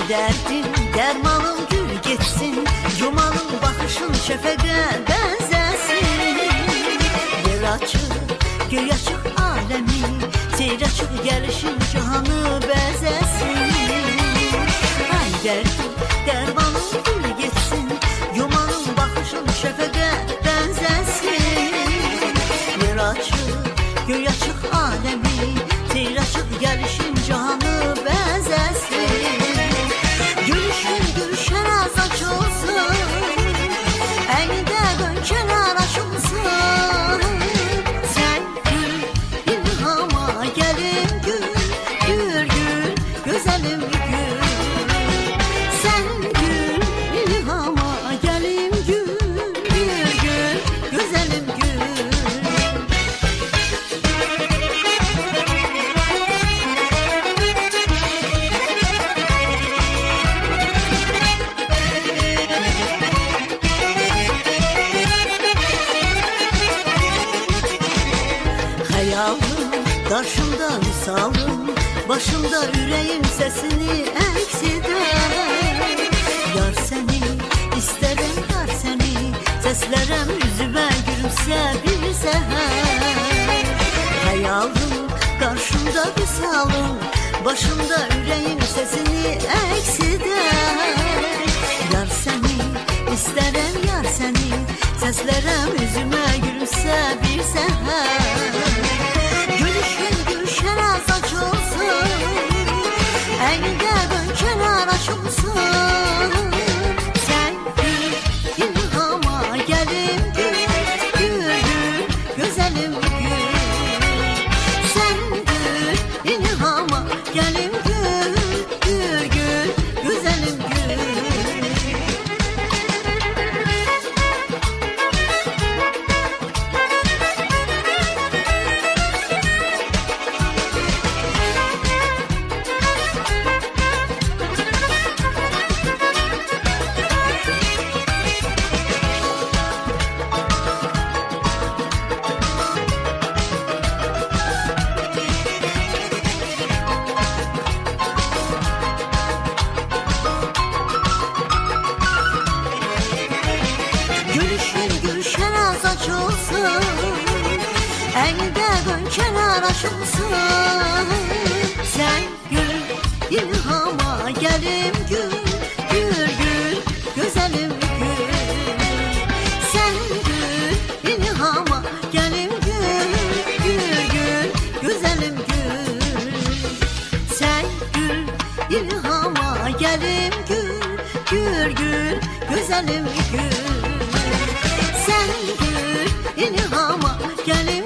Derdim dermanım gül geçsin, yumanın bakışın şefege benzesin. Yer açık, göy açık alemi, seyir açık gelişin cihanı bezesin. Ay derdim dermanım gül geçsin, yumanın bakışın şefege benzesin. Yer açık, göy açık alemi, seyir açık gelişin cihanı bezesin. Gülüşen az açılsın, elde dön kenar açılsın. Sen gül, ilhama gelin gül, gül gül, güzelim gül. Sen gül, ilhama gelin gül, gül gül, güzelim gül. Hayalım, karşımda misalım, başımda yüreğim sesini eksiden. Yar seni, isterim yar seni, seslerem yüzüme gülümse bir seher. Hayalım, karşımda misalım, başımda yüreğim sesini eksiden. Yar seni, isterim yar seni, seslerem yüzüme gülümse bir seher. Gülüşen az açılsın, elde dön kenar açılsın. Sen gül, ilhama gelin gül, gül gül, güzelim gül. Sen gül, ilhama gelin gül, gül gül, güzelim gül. Gülüşen az açılsın, elde dön kenar açılsın. Sen gül, ilhama gelin gül, gül gül, güzelim gül. Sen gül, ilhama gelin gül, gül gül, güzelim gül. Sen gül, ilhama gelin gül, gül gül, güzelim gül. Sen gül, ilhama gelin